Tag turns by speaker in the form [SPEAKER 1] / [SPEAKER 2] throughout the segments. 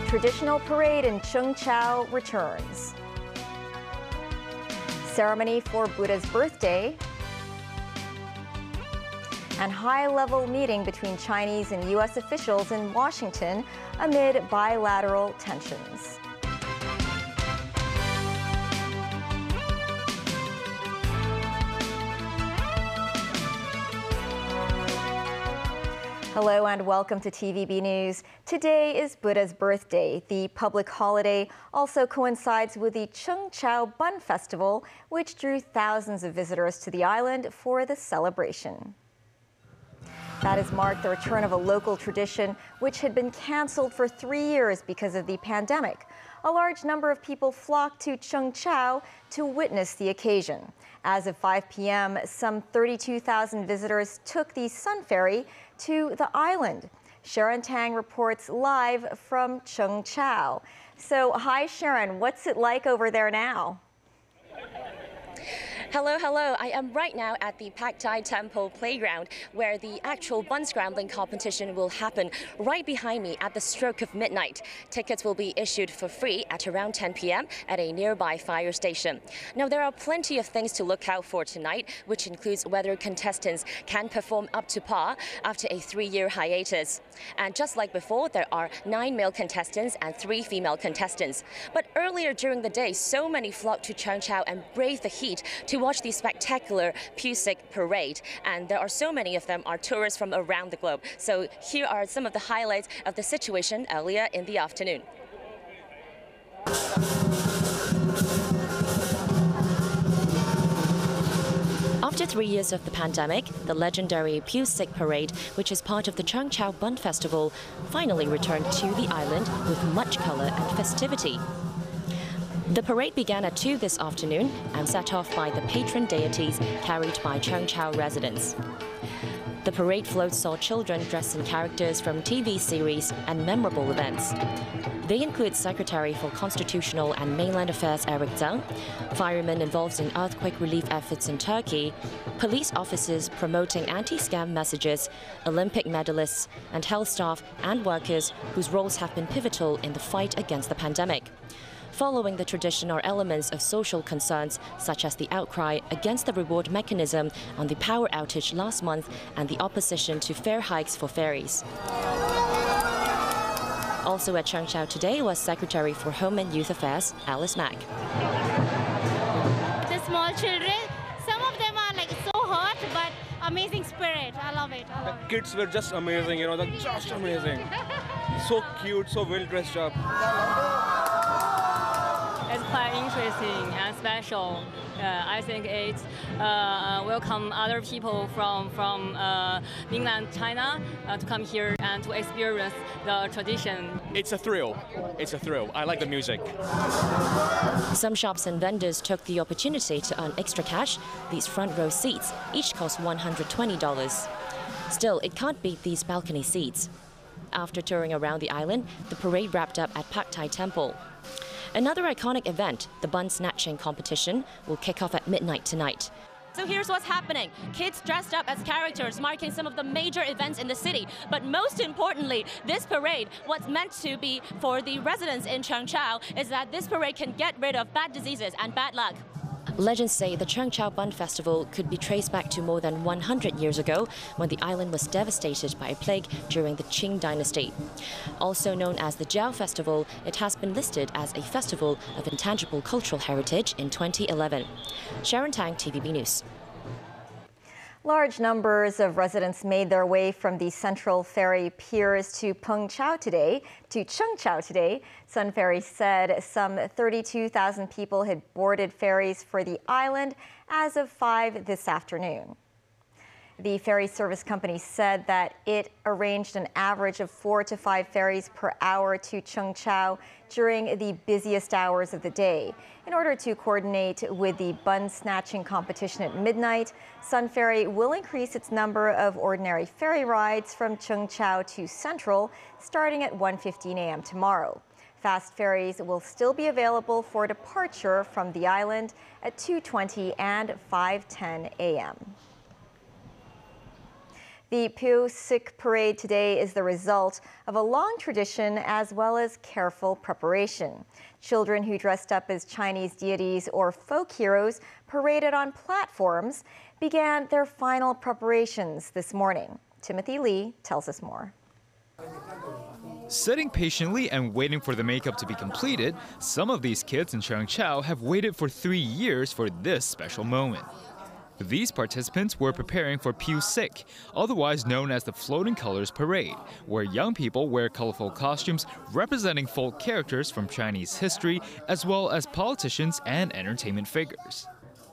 [SPEAKER 1] Traditional parade in Chungcheou returns. Ceremony for Buddha's birthday. And high-level meeting between Chinese and U.S. officials in Washington amid bilateral tensions. Hello and welcome to TVB News. Today is Buddha's birthday. The public holiday also coincides with the Chungcheou Bun Festival, which drew thousands of visitors to the island for the celebration. That has marked the return of a local tradition which had been canceled for 3 years because of the pandemic. A large number of people flocked to Chungcheou to witness the occasion. As of 5 p.m., some 32,000 visitors took the Sun Ferry to the island. Sharon Tang reports live from Chungcheou. So, hi Sharon, what's it like over there now?
[SPEAKER 2] Hello. I am right now at the Pak Chai Temple playground where the actual bun scrambling competition will happen right behind me at the stroke of midnight. Tickets will be issued for free at around 10 p.m. at a nearby fire station. Now, there are plenty of things to look out for tonight, which includes whether contestants can perform up to par after a 3-year hiatus. And just like before, there are 9 male contestants and 3 female contestants. But earlier during the day, so many flocked to Chungcheou and braved the heat to watch the spectacular Pusic parade, and there are so many of them are tourists from around the globe. So here are some of the highlights of the situation earlier in the afternoon. After 3 years of the pandemic, the legendary Pusic parade, which is part of the Chungcheou Bun Festival, finally returned to the island with much color and festivity. The parade began at 2 this afternoon and set off by the patron deities carried by Chungcheou residents. The parade float saw children dressed in characters from TV series and memorable events. They include Secretary for Constitutional and Mainland Affairs Eric Zhang, firemen involved in earthquake relief efforts in Turkey, police officers promoting anti-scam messages, Olympic medalists, and health staff and workers whose roles have been pivotal in the fight against the pandemic. Following the tradition are elements of social concerns, such as the outcry against the reward mechanism on the power outage last month and the opposition to fare hikes for ferries. Also at Chungcheou today was Secretary for Home and Youth Affairs, Alice Mack.
[SPEAKER 3] The small children, some of them are like so hot, but amazing spirit. I love it.
[SPEAKER 4] The kids were just amazing, they're just amazing. So cute, so well dressed up.
[SPEAKER 5] It's quite interesting and special. I think it welcome other people from mainland China to come here and to experience the tradition.
[SPEAKER 6] It's a thrill. I like the music.
[SPEAKER 2] Some shops and vendors took the opportunity to earn extra cash. These front row seats each cost $120. Still, it can't beat these balcony seats. After touring around the island, the parade wrapped up at Pak Chai Temple. Another iconic event, the bun snatching competition, will kick off at midnight tonight. So here's what's happening. Kids dressed up as characters marking some of the major events in the city. But most importantly, this parade, what's meant to be for the residents in Chungcheou, is that this parade can get rid of bad diseases and bad luck. Legends say the Chungcheou Bun Festival could be traced back to more than 100 years ago when the island was devastated by a plague during the Qing dynasty. Also known as the Jiao Festival, it has been listed as a festival of intangible cultural heritage in 2011. Sharon Tang, TVB News.
[SPEAKER 1] Large numbers of residents made their way from the Central Ferry piers to Chungcheou today. Sun Ferry said some 32,000 people had boarded ferries for the island as of 5 this afternoon. The ferry service company said that it arranged an average of 4 to 5 ferries per hour to Chungcheou during the busiest hours of the day. In order to coordinate with the bun snatching competition at midnight, Sun Ferry will increase its number of ordinary ferry rides from Chungcheou to Central starting at 1:15 a.m. tomorrow. Fast ferries will still be available for departure from the island at 2:20 and 5:10 a.m. The Piu-Sik parade today is the result of a long tradition as well as careful preparation. Children who dressed up as Chinese deities or folk heroes paraded on platforms began their final preparations this morning. Timothy Lee tells us more.
[SPEAKER 7] Sitting patiently and waiting for the makeup to be completed, some of these kids in Changchao have waited for 3 years for this special moment. These participants were preparing for Piu-Sik, otherwise known as the Floating Colors Parade, where young people wear colorful costumes representing folk characters from Chinese history, as well as politicians and entertainment figures.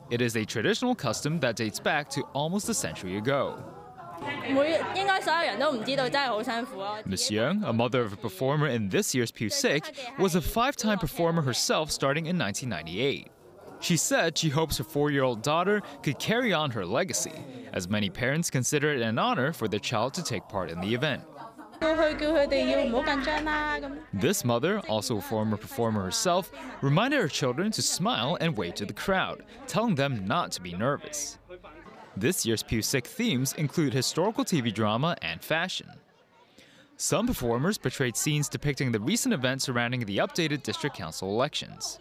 [SPEAKER 7] It is a traditional custom that dates back to almost a century ago. Ms. Young, a mother of a performer in this year's Piu-Sik, was a 5-time performer herself starting in 1998. She said she hopes her 4-year-old daughter could carry on her legacy, as many parents consider it an honor for their child to take part in the event. This mother, also a former performer herself, reminded her children to smile and wave to the crowd, telling them not to be nervous. This year's Piu-Sik themes include historical TV drama and fashion. Some performers portrayed scenes depicting the recent events surrounding the updated district council elections.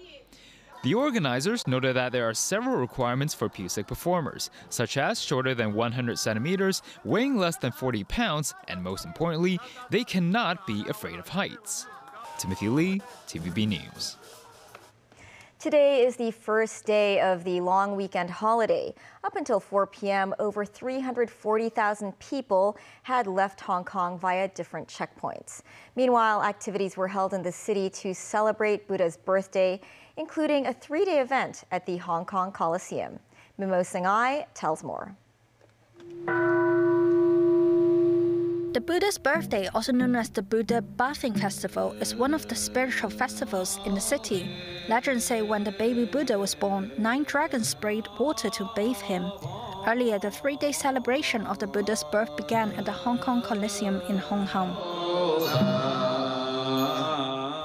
[SPEAKER 7] The organizers noted that there are several requirements for Piu-Sik performers, such as shorter than 100 centimeters, weighing less than 40 pounds, and most importantly, they cannot be afraid of heights. Timothy Lee, TVB News.
[SPEAKER 1] Today is the first day of the long weekend holiday. Up until 4 p.m., over 340,000 people had left Hong Kong via different checkpoints. Meanwhile, activities were held in the city to celebrate Buddha's birthday, including a 3-day event at the Hong Kong Coliseum. Mimo Singhai tells more.
[SPEAKER 8] The Buddha's birthday, also known as the Buddha Bathing Festival, is one of the spiritual festivals in the city. Legends say when the baby Buddha was born, 9 dragons sprayed water to bathe him. Earlier, the 3-day celebration of the Buddha's birth began at the Hong Kong Coliseum in Hong Kong.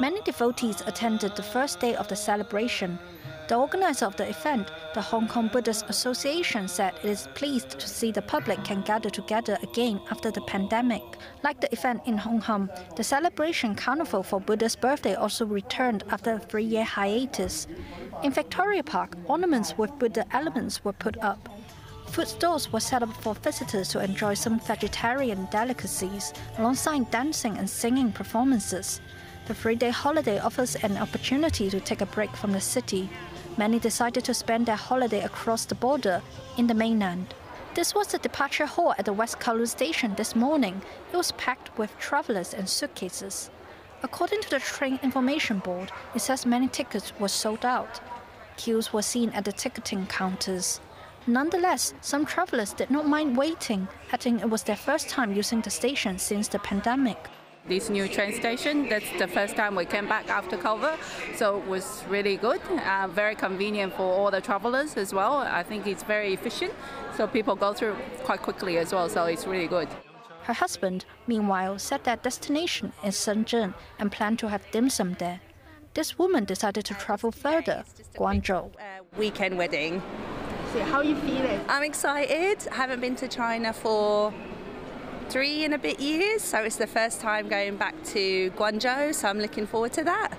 [SPEAKER 8] Many devotees attended the first day of the celebration. The organizer of the event, the Hong Kong Buddhist Association, said it is pleased to see the public can gather together again after the pandemic. Like the event in Hong Kong, the celebration carnival for Buddha's birthday also returned after a 3-year hiatus. In Victoria Park, ornaments with Buddha elements were put up. Food stalls were set up for visitors to enjoy some vegetarian delicacies, alongside dancing and singing performances. The 3-day holiday offers an opportunity to take a break from the city. Many decided to spend their holiday across the border in the mainland. This was the departure hall at the West Kowloon station this morning. It was packed with travelers and suitcases. According to the train information board, it says many tickets were sold out. Queues were seen at the ticketing counters. Nonetheless, some travelers did not mind waiting, adding it was their first time using the station since the pandemic.
[SPEAKER 9] This new train station, that's the first time we came back after COVID, so it was really good, very convenient for all the travelers as well. I think it's very efficient, so people go through quite quickly as well, so it's really good.
[SPEAKER 8] Her husband, meanwhile, said their destination is Shenzhen and planned to have dim sum there. This woman decided to travel further, Guangzhou.
[SPEAKER 10] Weekend wedding.
[SPEAKER 8] So how are you feeling?
[SPEAKER 10] I'm excited. I haven't been to China for 3 and a bit years, so it's the first time going back to Guangzhou, so I'm looking forward to that.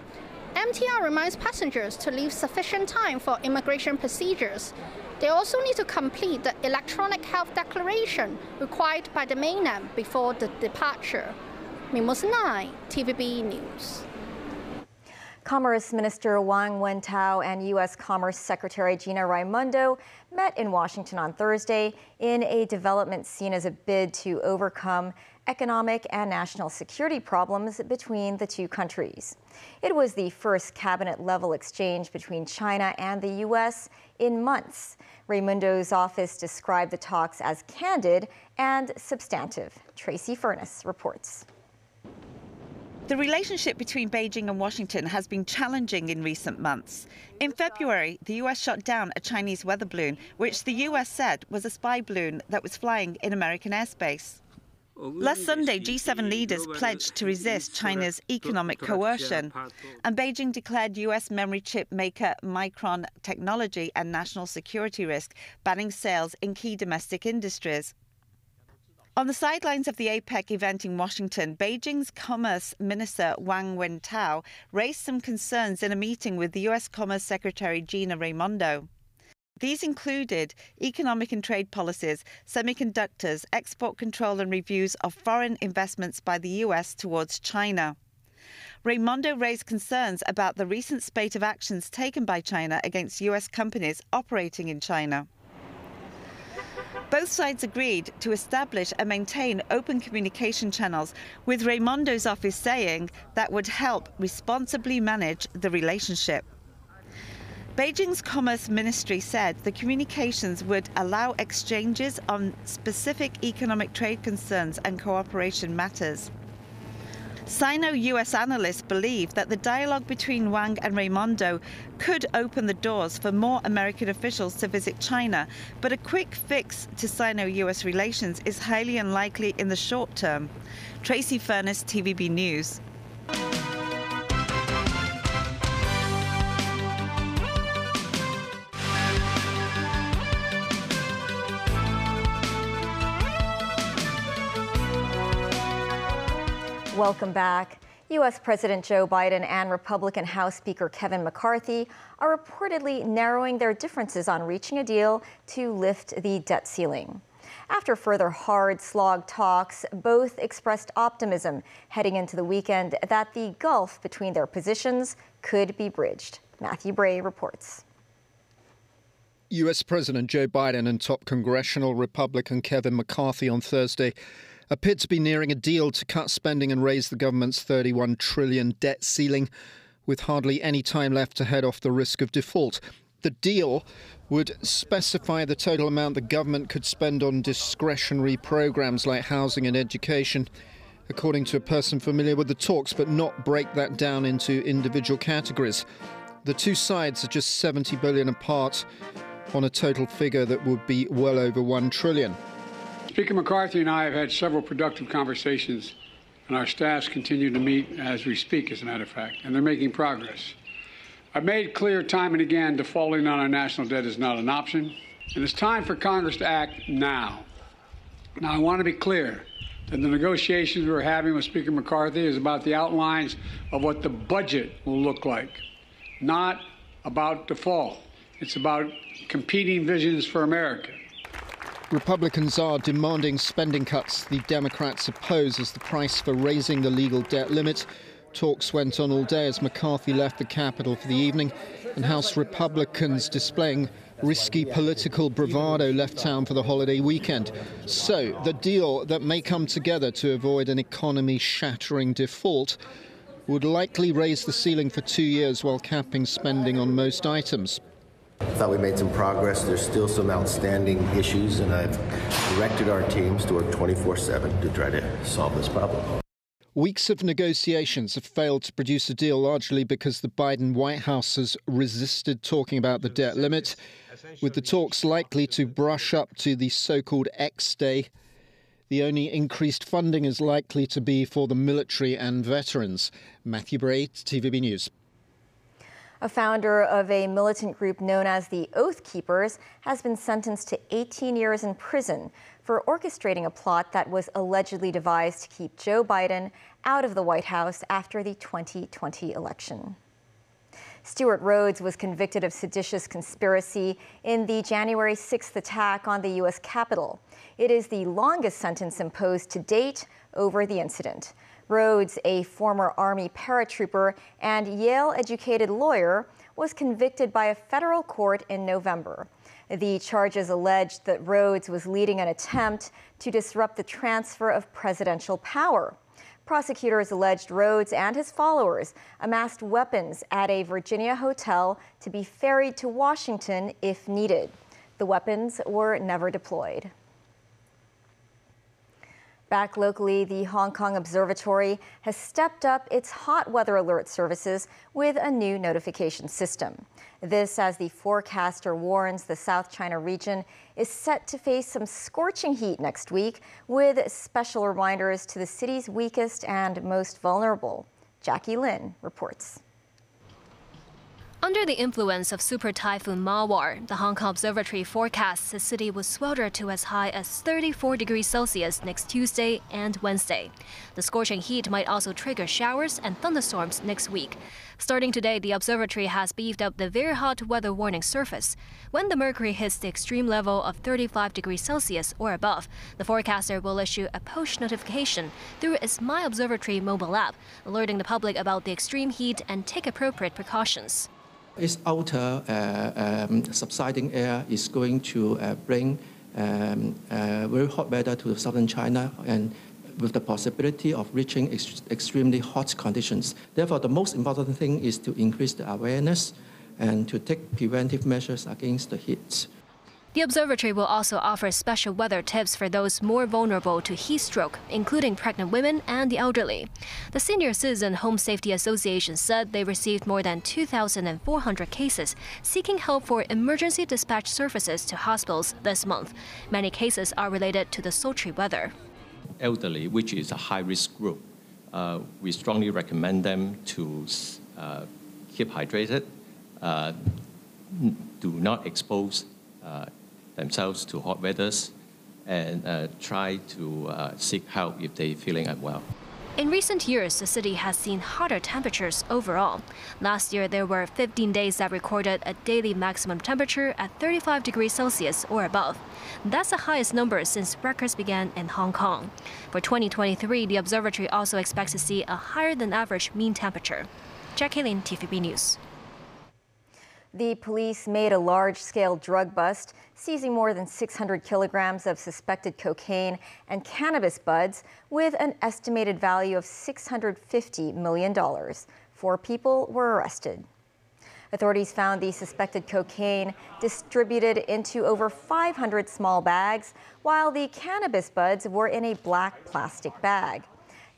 [SPEAKER 11] MTR reminds passengers to leave sufficient time for immigration procedures. They also need to complete the electronic health declaration required by the mainland before the departure. Mimo Singhai, TVB News.
[SPEAKER 1] Commerce Minister Wang Wentao and U.S. Commerce Secretary Gina Raimondo met in Washington on Thursday in a development seen as a bid to overcome economic and national security problems between the two countries. It was the first cabinet-level exchange between China and the U.S. in months. Raimondo's office described the talks as candid and substantive. Tracy Furness reports.
[SPEAKER 12] The relationship between Beijing and Washington has been challenging in recent months. In February, the US shot down a Chinese weather balloon, which the US said was a spy balloon that was flying in American airspace. Last Sunday, G7 leaders pledged to resist China's economic coercion, and Beijing declared US memory chip maker Micron technology a national security risk, banning sales in key domestic industries. On the sidelines of the APEC event in Washington, Beijing's Commerce Minister Wang Wentao raised some concerns in a meeting with the U.S. Commerce Secretary Gina Raimondo. These included economic and trade policies, semiconductors, export control and reviews of foreign investments by the U.S. towards China. Raimondo raised concerns about the recent spate of actions taken by China against U.S. companies operating in China. Both sides agreed to establish and maintain open communication channels, with Raimondo's office saying that would help responsibly manage the relationship. Beijing's Commerce Ministry said the communications would allow exchanges on specific economic trade concerns and cooperation matters. Sino-US analysts believe that the dialogue between Wang and Raimondo could open the doors for more American officials to visit China, but a quick fix to Sino-US relations is highly unlikely in the short term. Tracy Furness, TVB News.
[SPEAKER 1] Welcome back. U.S. President Joe Biden and Republican House Speaker Kevin McCarthy are reportedly narrowing their differences on reaching a deal to lift the debt ceiling. After further hard-slog talks, both expressed optimism heading into the weekend that the gulf between their positions could be bridged. Matthew Bray reports.
[SPEAKER 13] U.S. President Joe Biden and top congressional Republican Kevin McCarthy on Thursday appeared to be nearing a deal to cut spending and raise the government's $31 trillion debt ceiling, with hardly any time left to head off the risk of default. The deal would specify the total amount the government could spend on discretionary programs like housing and education, according to a person familiar with the talks, but not break that down into individual categories. The two sides are just $70 billion apart on a total figure that would be well over $1 trillion.
[SPEAKER 14] Speaker McCarthy and I have had several productive conversations, and our staffs continue to meet as we speak, as a matter of fact, and they're making progress. I've made clear time and again defaulting on our national debt is not an option, and it's time for Congress to act now. Now, I want to be clear that the negotiations we're having with Speaker McCarthy is about the outlines of what the budget will look like, not about default. It's about competing visions for America.
[SPEAKER 13] Republicans are demanding spending cuts the Democrats oppose as the price for raising the legal debt limit. Talks went on all day as McCarthy left the Capitol for the evening, and House Republicans displaying risky political bravado left town for the holiday weekend. So the deal that may come together to avoid an economy-shattering default would likely raise the ceiling for 2 years while capping spending on most items.
[SPEAKER 15] I thought we made some progress. There's still some outstanding issues, and I've directed our teams to work 24/7 to try to solve this problem.
[SPEAKER 13] Weeks of negotiations have failed to produce a deal, largely because the Biden White House has resisted talking about the debt limit, with the talks likely to brush up to the so-called X Day. The only increased funding is likely to be for the military and veterans. Matthew Bray, TVB News.
[SPEAKER 1] A founder of a militant group known as the Oath Keepers has been sentenced to 18 years in prison for orchestrating a plot that was allegedly devised to keep Joe Biden out of the White House after the 2020 election. Stuart Rhodes was convicted of seditious conspiracy in the January 6th attack on the U.S. Capitol. It is the longest sentence imposed to date over the incident. Rhodes, a former Army paratrooper and Yale-educated lawyer, was convicted by a federal court in November. The charges alleged that Rhodes was leading an attempt to disrupt the transfer of presidential power. Prosecutors alleged Rhodes and his followers amassed weapons at a Virginia hotel to be ferried to Washington if needed. The weapons were never deployed. Back locally, the Hong Kong Observatory has stepped up its hot weather alert services with a new notification system. This as the forecaster warns the South China region is set to face some scorching heat next week, with special reminders to the city's weakest and most vulnerable. Jackie Lin reports.
[SPEAKER 16] Under the influence of Super Typhoon Mawar, the Hong Kong Observatory forecasts the city will swelter to as high as 34 degrees Celsius next Tuesday and Wednesday. The scorching heat might also trigger showers and thunderstorms next week. Starting today, the observatory has beefed up the very hot weather warning surface. When the mercury hits the extreme level of 35 degrees Celsius or above, the forecaster will issue a push notification through its My Observatory mobile app, alerting the public about the extreme heat and take appropriate precautions.
[SPEAKER 17] Its outer subsiding air is going to bring very hot weather to southern China, and with the possibility of reaching extremely hot conditions. Therefore, the most important thing is to increase the awareness and to take preventive measures against the heat.
[SPEAKER 16] The observatory will also offer special weather tips for those more vulnerable to heat stroke, including pregnant women and the elderly. The Senior Citizen Home Safety Association said they received more than 2,400 cases seeking help for emergency dispatch services to hospitals this month. Many cases are related to the sultry weather.
[SPEAKER 18] Elderly, which is a high-risk group, we strongly recommend them to keep hydrated, do not expose themselves to hot weathers, and try to seek help if they're feeling unwell.
[SPEAKER 16] In recent years, the city has seen hotter temperatures overall. Last year, there were 15 days that recorded a daily maximum temperature at 35 degrees Celsius or above. That's the highest number since records began in Hong Kong. For 2023, the observatory also expects to see a higher than average mean temperature. Jackie Lin, TVB News.
[SPEAKER 1] The police made a large-scale drug bust, seizing more than 600 kilograms of suspected cocaine and cannabis buds with an estimated value of $650 million. 4 people were arrested. Authorities found the suspected cocaine distributed into over 500 small bags, while the cannabis buds were in a black plastic bag.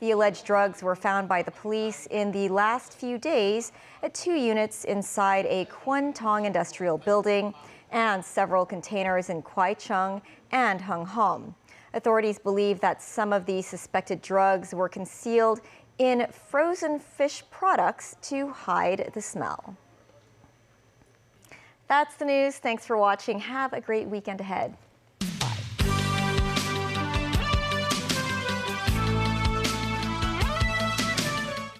[SPEAKER 1] The alleged drugs were found by the police in the last few days at 2 units inside a Kwun Tong industrial building and several containers in Kwai Chung and Hung Hom. Authorities believe that some of the suspected drugs were concealed in frozen fish products to hide the smell. That's the news. Thanks for watching. Have a great weekend ahead.